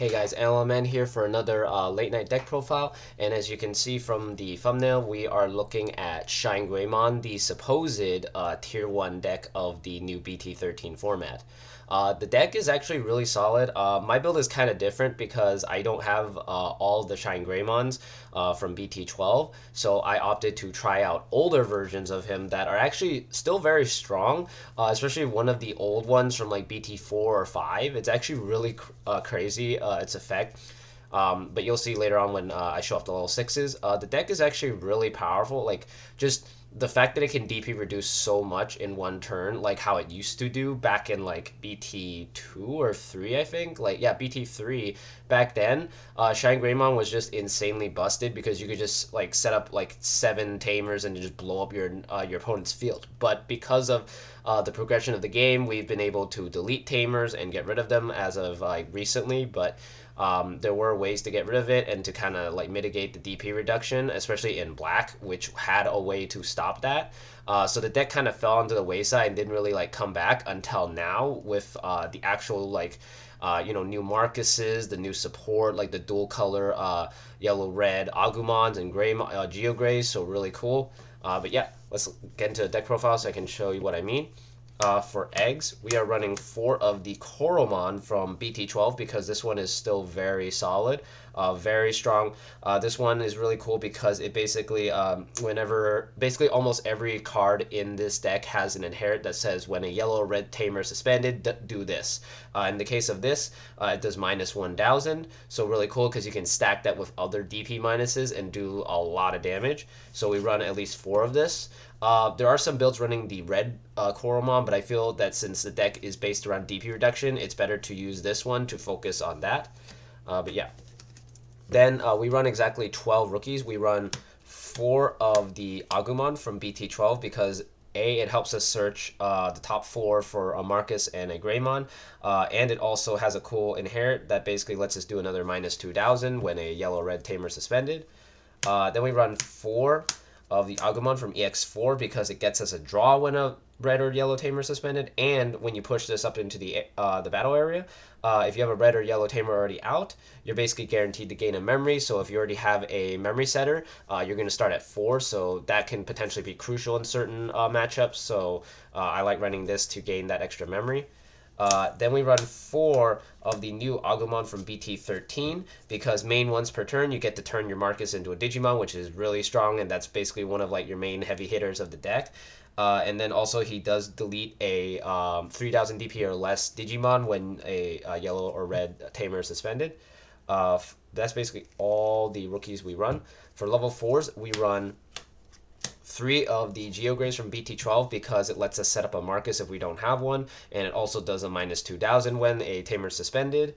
Hey guys, LMN here for another late night deck profile, and as you can see from the thumbnail, we are looking at Shinegreymon, the supposed tier 1 deck of the new BT13 format. The deck is actually really solid. My build is kind of different because I don't have all the Shinegreymons from BT12, so I opted to try out older versions of him that are actually still very strong, especially one of the old ones from like BT4 or 5. It's actually really crazy, its effect. But you'll see later on when I show off the level sixes. The deck is actually really powerful. Like, just the fact that it can DP reduce so much in one turn, like how it used to do back in like BT2 or 3, I think. Like, yeah, BT3 back then. Shinegreymon was just insanely busted because you could just like set up like 7 tamers and just blow up your opponent's field. But because of the progression of the game, we've been able to delete tamers and get rid of them as of like recently. But there were ways to get rid of it and to kind of like mitigate the DP reduction, especially in black, which had a way to stop that. So the deck kind of fell onto the wayside and didn't really like come back until now with the actual like new Marcuses, the new support, like the dual color yellow red Agumons and gray Geo Greys. So really cool. But yeah, let's get into the deck profile so I can show you what I mean. For eggs, we are running 4 of the Coromon from BT12 because this one is still very solid, very strong. This one is really cool because it basically, basically almost every card in this deck has an inherit that says when a yellow or red tamer is suspended, do this. In the case of this, it does minus 1,000, so really cool because you can stack that with other DP minuses and do a lot of damage. So we run at least 4 of this. There are some builds running the red Coromon, but I feel that since the deck is based around DP reduction, it's better to use this one to focus on that. But yeah. Then we run exactly 12 rookies. We run 4 of the Agumon from BT12 because it helps us search the top 4 for a Marcus and a Greymon, and it also has a cool inherit that basically lets us do another minus 2,000 when a yellow-red tamer is suspended. Then we run 4 of the Agumon from EX4 because it gets us a draw when a red or yellow tamer is suspended, and when you push this up into the battle area, if you have a red or yellow tamer already out, you're basically guaranteed to gain a memory. So if you already have a memory setter, you're going to start at 4, so that can potentially be crucial in certain matchups. So I like running this to gain that extra memory. Then we run 4 of the new Agumon from BT13 because main once per turn you get to turn your Marcus into a Digimon, which is really strong, and that's basically one of like your main heavy hitters of the deck. And then also he does delete a 3,000 DP or less Digimon when a yellow or red tamer is suspended. That's basically all the rookies we run. For level 4s, we run 3 of the Geograys from BT12 because it lets us set up a Marcus if we don't have one, and it also does a minus 2,000 when a tamer is suspended.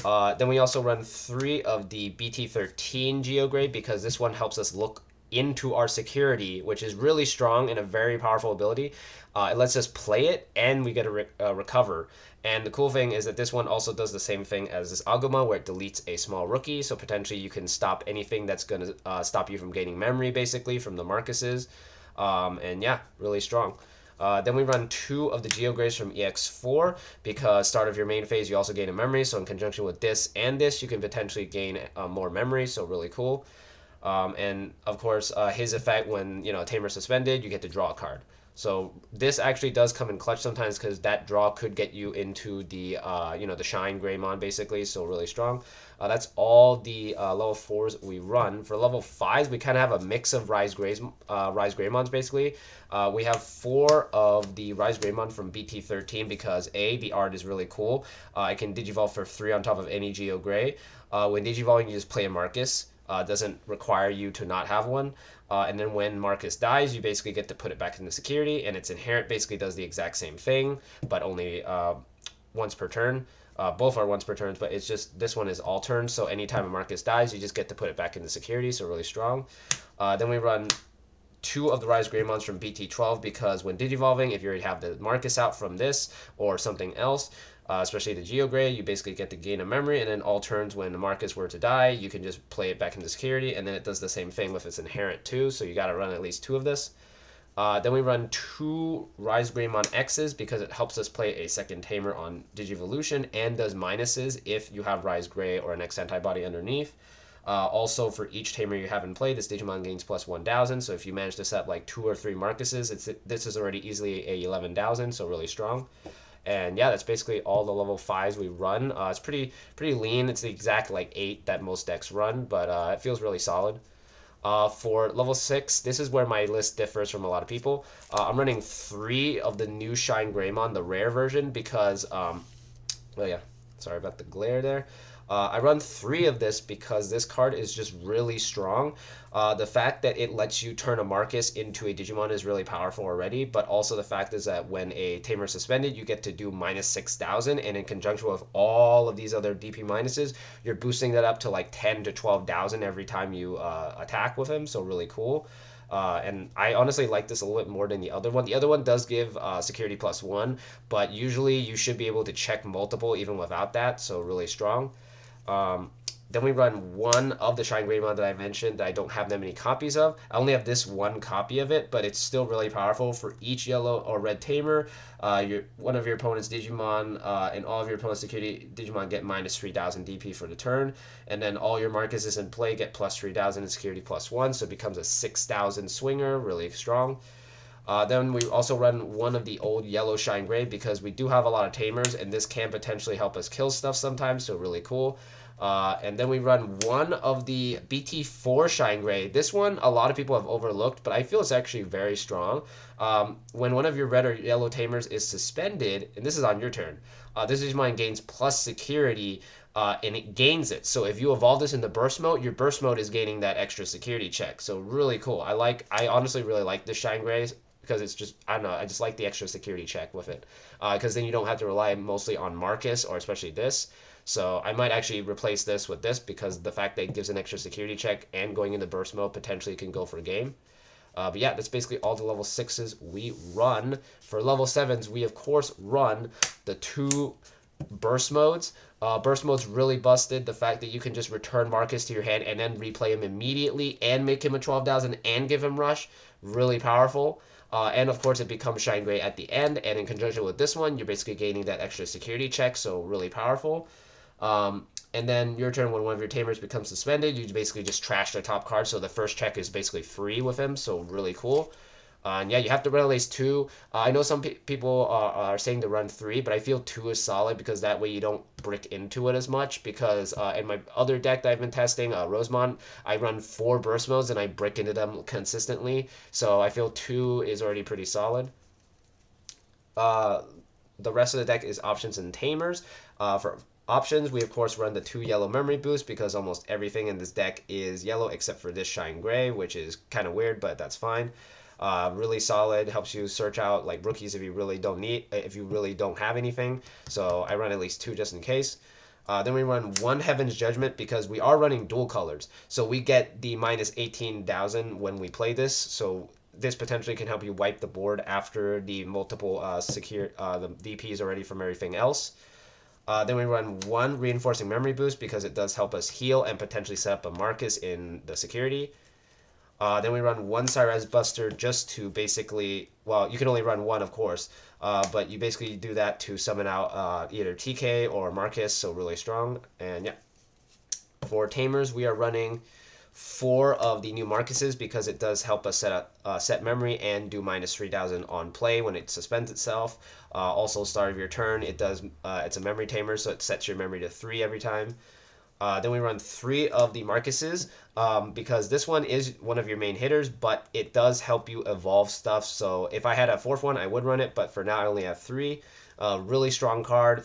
Then we also run 3 of the BT13 Geogray because this one helps us look into our security, which is really strong and a very powerful ability. It lets us play it and we get to recover. And the cool thing is that this one also does the same thing as this Aguma, where it deletes a small rookie, so potentially you can stop anything that's going to stop you from gaining memory, basically, from the Marcuses. And yeah, really strong. Then we run 2 of the Geograys from EX4 because start of your main phase you also gain a memory, so in conjunction with this and this you can potentially gain more memory, so really cool. And of course, his effect when Tamer suspended, you get to draw a card. So this actually does come in clutch sometimes because that draw could get you into the the Shinegreymon basically. So really strong. That's all the level 4s we run. For level 5s, we kind of have a mix of Rise Greymons basically. We have 4 of the Rise Greymon from BT13 because the art is really cool. I can Digivolve for 3 on top of any Geo Grey. When Digivolving, you just play a Marcus. Doesn't require you to not have one. And then when Marcus dies, you basically get to put it back into security, and its inherent basically does the exact same thing, but only once per turn. Both are once per turn, but it's just this one is all turns, so anytime a Marcus dies, you just get to put it back into security, so really strong. Then we run 2 of the Rise Greymons from BT12 because when Digivolving, if you already have the Marcus out from this or something else, especially the Geogray, you basically get to gain a memory, and then all turns when the Marcus were to die, you can just play it back into security, and then it does the same thing with its inherent too, so you got to run at least 2 of this. Then we run 2 Rise Greymon X's because it helps us play a second Tamer on Digivolution and does minuses if you have Rise Gray or an X antibody underneath. Also, for each Tamer you have in play, this Digimon gains plus 1,000. So if you manage to set like 2 or 3 Marcuses, this is already easily a 11,000, so really strong. And yeah, that's basically all the level 5s we run. It's pretty lean. It's the exact like 8 that most decks run, but it feels really solid. For level 6, this is where my list differs from a lot of people. I'm running 3 of the new Shinegreymon, the rare version, because, well, yeah, sorry about the glare there. I run 3 of this because this card is just really strong. The fact that it lets you turn a Marcus into a Digimon is really powerful already, but also the fact is that when a Tamer is suspended, you get to do minus 6,000, and in conjunction with all of these other DP minuses, you're boosting that up to like 10 to 12,000 every time you attack with him, so really cool. And I honestly like this a little bit more than the other one. The other one does give security plus 1, but usually you should be able to check multiple even without that, so really strong. Um, then we run 1 of the Shinegreymon that I mentioned that I don't have that many copies of. I only have this 1 copy of it, but it's still really powerful. For each yellow or red Tamer, one of your opponent's Digimon and all of your opponent's security Digimon get minus 3,000 DP for the turn. And then all your Marcuses in play get plus 3,000 in security plus 1, so it becomes a 6,000 swinger, really strong. Then we also run 1 of the old yellow Shine Gray because we do have a lot of Tamers, and this can potentially help us kill stuff sometimes, so really cool. And then we run 1 of the BT4 Shine Gray. This one, a lot of people have overlooked, but I feel it's actually very strong. When one of your red or yellow Tamers is suspended, and this is on your turn, this Digimon gains plus security, and it gains it. So if you evolve this into burst mode, your burst mode is gaining that extra security check. So really cool. I honestly really like this Shine Gray because it's just, I don't know, I just like the extra security check with it. Because then you don't have to rely mostly on Marcus or especially this. So I might actually replace this with this because the fact that it gives an extra security check and going into burst mode potentially can go for a game. But yeah, that's basically all the level 6s we run. For level 7s, we of course run the 2 burst modes. Burst mode's really busted. The fact that you can just return Marcus to your hand and then replay him immediately and make him a 12,000 and give him rush, really powerful. And of course, it becomes Shine Gray at the end. And in conjunction with this one, you're basically gaining that extra security check, so really powerful. And then your turn, when one of your Tamers becomes suspended, you basically just trash their top card. So the first check is basically free with him, so really cool. And yeah, you have to run at least 2. I know some people are saying to run 3, but I feel 2 is solid because that way you don't brick into it as much. Because in my other deck that I've been testing, Rosemont, I run 4 burst modes and I brick into them consistently. So I feel 2 is already pretty solid. Uh, the rest of the deck is options and tamers. For options, we of course run the 2 yellow memory boost because almost everything in this deck is yellow except for this Shine Gray, which is kind of weird, but that's fine. Really solid, helps you search out like rookies if you really don't have anything. So I run at least 2 just in case. Then we run 1 Heaven's Judgment because we are running dual colors. So we get the minus 18,000 when we play this. So this potentially can help you wipe the board after the multiple the DPs already from everything else. Then we run 1 Reinforcing Memory Boost because it does help us heal and potentially set up a Marcus in the security. Then we run 1 Cyrez Buster just to basically, well, you can only run 1, of course, but you basically do that to summon out either TK or Marcus, so really strong. And yeah, for Tamers, we are running 4 of the new Marcuses because it does help us set memory and do minus 3,000 on play when it suspends itself. Also, start of your turn, it's a memory tamer, so it sets your memory to 3 every time. Then we run 3 of the Marcuses because this one is one of your main hitters, but it does help you evolve stuff. So if I had a 4th one, I would run it, but for now I only have 3. Really strong card.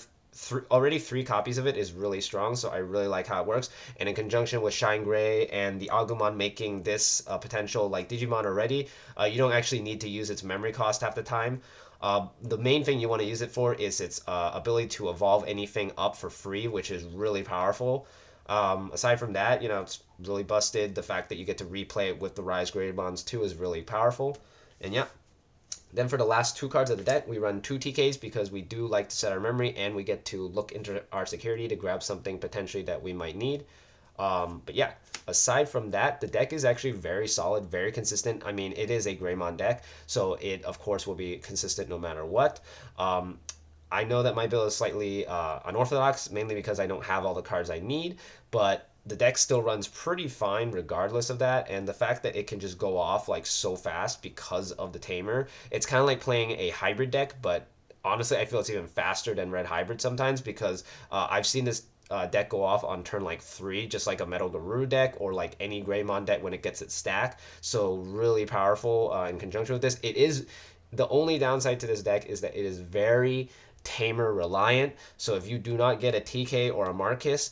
Already 3 copies of it is really strong, so I really like how it works. And in conjunction with Shine Gray and the Agumon making this potential like Digimon already, you don't actually need to use its memory cost half the time. The main thing you want to use it for is its ability to evolve anything up for free, which is really powerful. Aside from that, it's really busted. The fact that you get to replay it with the Rise Greymons too is really powerful. And yeah. Then for the last 2 cards of the deck, we run 2 TKs because we do like to set our memory and we get to look into our security to grab something potentially that we might need. But yeah, aside from that, the deck is actually very solid, very consistent. I mean, it is a Greymon deck, so it of course will be consistent no matter what. Um, I know that my build is slightly unorthodox, mainly because I don't have all the cards I need, but the deck still runs pretty fine regardless of that. And the fact that it can just go off like so fast because of the Tamer, it's kind of like playing a hybrid deck, but honestly, I feel it's even faster than Red Hybrid sometimes because I've seen this deck go off on turn like 3, just like a Metal Guru deck or like any Greymon deck when it gets its stack. So really powerful in conjunction with this. It is the only downside to this deck is that it is very Tamer reliant. So if you do not get a TK or a Marcus,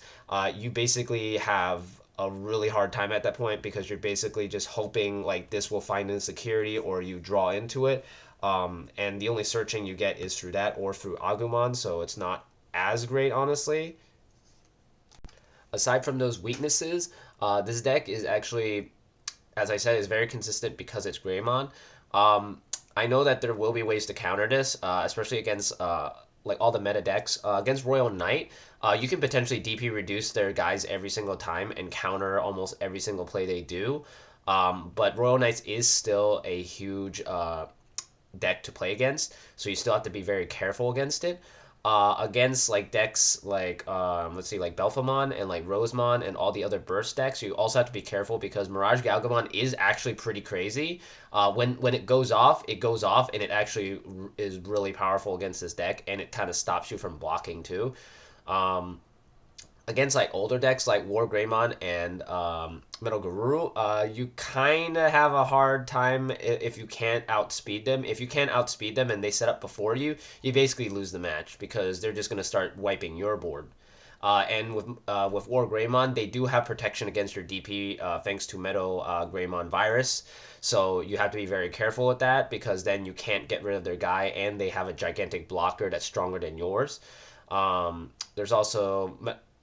you basically have a really hard time at that point because you're basically just hoping like this will find insecurity or you draw into it. And the only searching you get is through that or through Agumon, so it's not as great, honestly. Aside from those weaknesses, this deck is actually, as I said, is very consistent because it's Greymon. I know that there will be ways to counter this, especially against like all the meta decks. Against Royal Knight, you can potentially DP reduce their guys every single time and counter almost every single play they do. But Royal Knights is still a huge deck to play against, so you still have to be very careful against it. Against like decks like let's see like Belphamon and like Rosemon and all the other burst decks, you also have to be careful because Mirage Galgamon is actually pretty crazy. When it goes off, and it actually is really powerful against this deck, and it kind of stops you from blocking too. Um, Against like older decks like War Greymon and Metal Guru, you kind of have a hard time if you can't outspeed them. If you can't outspeed them and they set up before you basically lose the match because they're just going to start wiping your board. And with War Greymon, they do have protection against your DP thanks to Metal Greymon Virus. So you have to be very careful with that because then you can't get rid of their guy, and they have a gigantic blocker that's stronger than yours. There's also,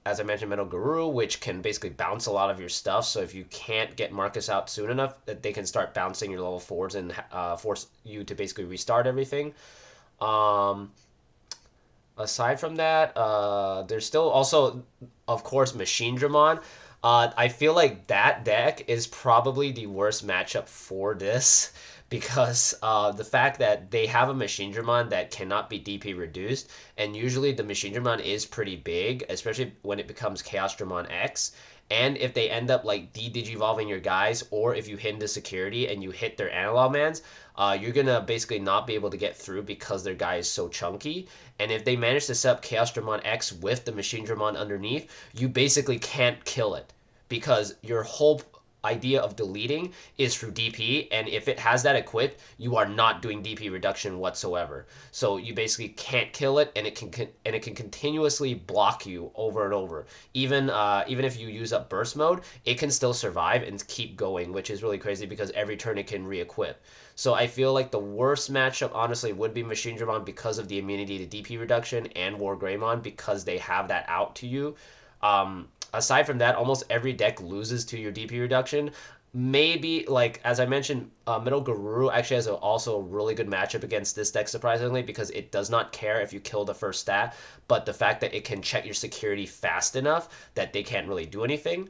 as I mentioned, Metal Guru, which can basically bounce a lot of your stuff. So if you can't get Marcus out soon enough, that they can start bouncing your level 4s and force you to basically restart everything. Um, Aside from that, there's still also, of course, Machine Dramon. I feel like that deck is probably the worst matchup for this because the fact that they have a Machine Dramon that cannot be DP reduced, and usually the Machine Dramon is pretty big, especially when it becomes Chaos Dramon X. And if they end up like de-digivolving your guys, or if you hit the security and you hit their analog mans, you're gonna basically not be able to get through because their guy is so chunky. And if they manage to set up Chaos Dramon X with the Machine Dramon underneath, you basically can't kill it because your whole idea of deleting is through DP, and if it has that equipped, you are not doing DP reduction whatsoever. So you basically can't kill it, and it can continuously block you over and over. Even if you use up burst mode, it can still survive and keep going, which is really crazy because every turn it can re-equip. So I feel like the worst matchup honestly would be Machine Dramon because of the immunity to DP reduction, and War Greymon because they have that out to you. Aside from that, almost every deck loses to your DP reduction. Maybe, like, as I mentioned, Middle Guru actually has also a really good matchup against this deck, surprisingly, because it does not care if you kill the first stat, but the fact that it can check your security fast enough that they can't really do anything.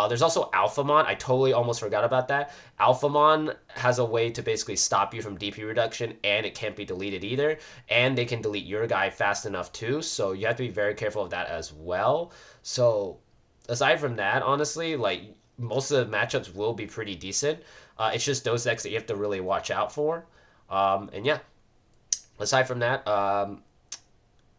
There's also Alphamon. I totally almost forgot about that. Alphamon has a way to basically stop you from DP reduction, and it can't be deleted either. And they can delete your guy fast enough too, so you have to be very careful of that as well. So aside from that, honestly, like most of the matchups will be pretty decent. It's just those decks that you have to really watch out for. And yeah, aside from that,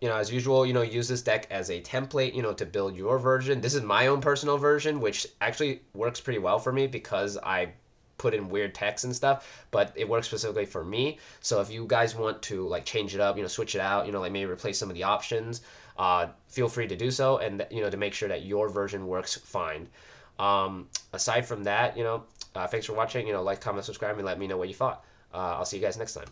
as usual, use this deck as a template, to build your version. This is my own personal version, which actually works pretty well for me because I put in weird text and stuff, but it works specifically for me. So if you guys want to like change it up, switch it out, like maybe replace some of the options, feel free to do so, and to make sure that your version works fine. Aside from that, thanks for watching. Like, comment, subscribe, and let me know what you thought. I'll see you guys next time.